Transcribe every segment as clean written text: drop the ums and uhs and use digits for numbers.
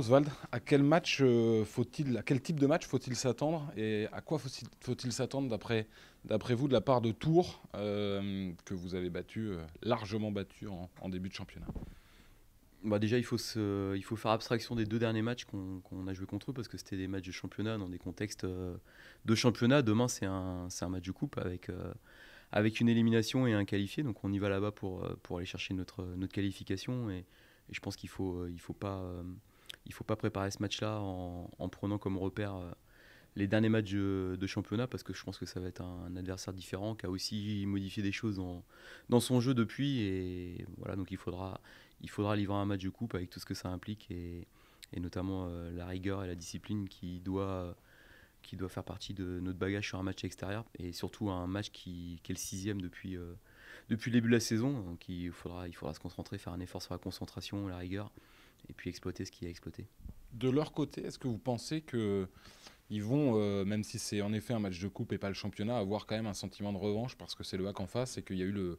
Oswald, à à quel type de match faut-il s'attendre et à quoi faut-il s'attendre d'après vous de la part de Tours que vous avez largement battu en début de championnat? Bah déjà, il faut faire abstraction des deux derniers matchs qu'on a joué contre eux parce que c'était des matchs de championnat dans des contextes de championnat. Demain, c'est un match de coupe avec une élimination et un qualifié. Donc on y va là-bas pour aller chercher notre qualification. Et je pense il faut pas préparer ce match-là en prenant comme repère les derniers matchs de championnat parce que je pense que ça va être un adversaire différent qui a aussi modifié des choses dans son jeu depuis. Et voilà, donc il faudra livrer un match de coupe avec tout ce que ça implique et notamment la rigueur et la discipline qui doit faire partie de notre bagage sur un match extérieur et surtout un match qui est le sixième depuis le début de la saison. Donc il faudra se concentrer, faire un effort sur la concentration, la rigueur et puis exploiter ce qui est exploité. De leur côté, est-ce que vous pensez que ils vont, même si c'est en effet un match de coupe et pas le championnat, avoir quand même un sentiment de revanche parce que c'est le HAC en face et qu'il y a eu le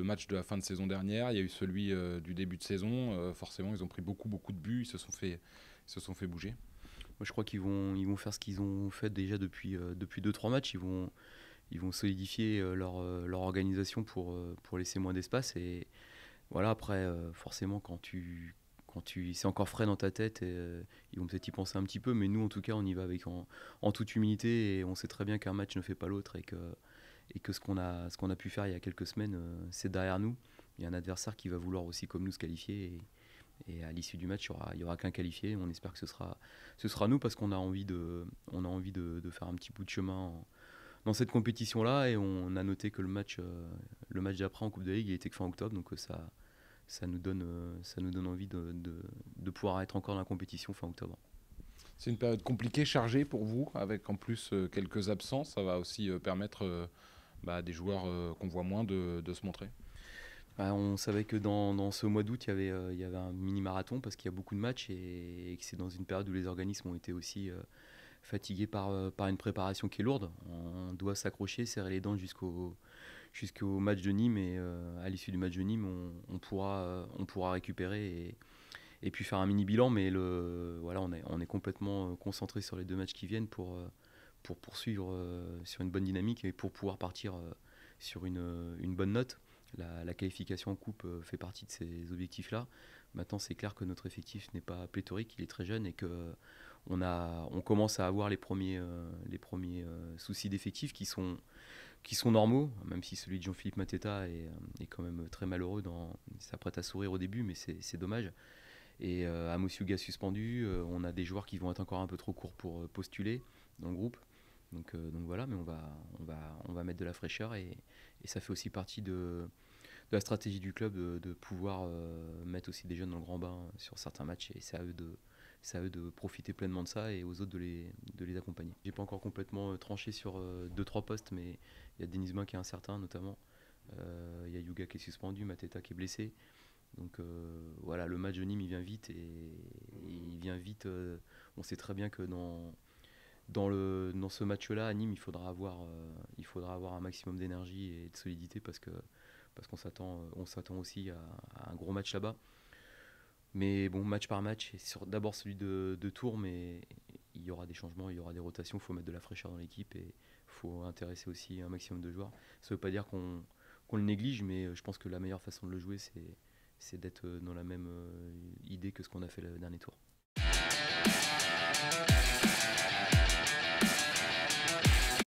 match de la fin de saison dernière, il y a eu celui du début de saison. Forcément, ils ont pris beaucoup de buts, ils se sont fait bouger. Moi, je crois ils vont faire ce qu'ils ont fait déjà depuis 2-3 matchs. Ils vont solidifier leur organisation pour laisser moins d'espace. Et voilà, après, forcément, quand c'est encore frais dans ta tête, ils vont peut-être y penser un petit peu. Mais nous, en tout cas, on y va en toute humilité. Et on sait très bien qu'un match ne fait pas l'autre et que ce qu'on a pu faire il y a quelques semaines, c'est derrière nous. Il y a un adversaire qui va vouloir aussi, comme nous, se qualifier. Et à l'issue du match, il y aura qu'un qualifié. On espère que ce sera nous parce on a envie de faire un petit bout de chemin dans cette compétition-là. Et on a noté que le match d'après en Coupe de Ligue, il était que fin octobre. Donc ça nous donne envie de pouvoir être encore dans la compétition fin octobre. C'est une période compliquée, chargée pour vous, avec en plus quelques absences. Ça va aussi permettre à des joueurs qu'on voit moins de se montrer. Bah, on savait que dans ce mois d'août, il y avait un mini-marathon parce qu'il y a beaucoup de matchs et que c'est dans une période où les organismes ont été aussi fatigués par une préparation qui est lourde. On doit s'accrocher, serrer les dents jusqu'au match de Nîmes et à l'issue du match de Nîmes, on pourra récupérer et puis faire un mini-bilan. Mais voilà, on est complètement concentré sur les deux matchs qui viennent pour poursuivre sur une bonne dynamique et pour pouvoir partir sur une bonne note. La qualification en coupe fait partie de ces objectifs-là. Maintenant, c'est clair que notre effectif n'est pas pléthorique, il est très jeune et que on commence à avoir les premiers soucis d'effectifs qui sont normaux, même si celui de Jean-Philippe Mateta est quand même très malheureux. Ça prête à sourire au début, mais c'est dommage. Et Amos Yuga suspendu, on a des joueurs qui vont être encore un peu trop courts pour postuler dans le groupe. Donc voilà, mais on va mettre de la fraîcheur et ça fait aussi partie de la stratégie du club de pouvoir mettre aussi des jeunes dans le grand bain sur certains matchs et c'est à eux de profiter pleinement de ça et aux autres de les accompagner. J'ai pas encore complètement tranché sur 2-3 postes, mais il y a Denis Bain qui est incertain notamment. Il y a Yuga qui est suspendu, Mateta qui est blessé. Donc voilà, le match de Nîmes il vient vite et il vient vite. On sait très bien que dans ce match-là, à Nîmes, il faudra avoir un maximum d'énergie et de solidité parce on s'attend aussi à un gros match là-bas. Mais bon, match par match, et d'abord celui de Tours, mais il y aura des changements, il y aura des rotations, il faut mettre de la fraîcheur dans l'équipe et il faut intéresser aussi un maximum de joueurs. Ça ne veut pas dire qu'on le néglige, mais je pense que la meilleure façon de le jouer, c'est d'être dans la même idée que ce qu'on a fait le dernier tour.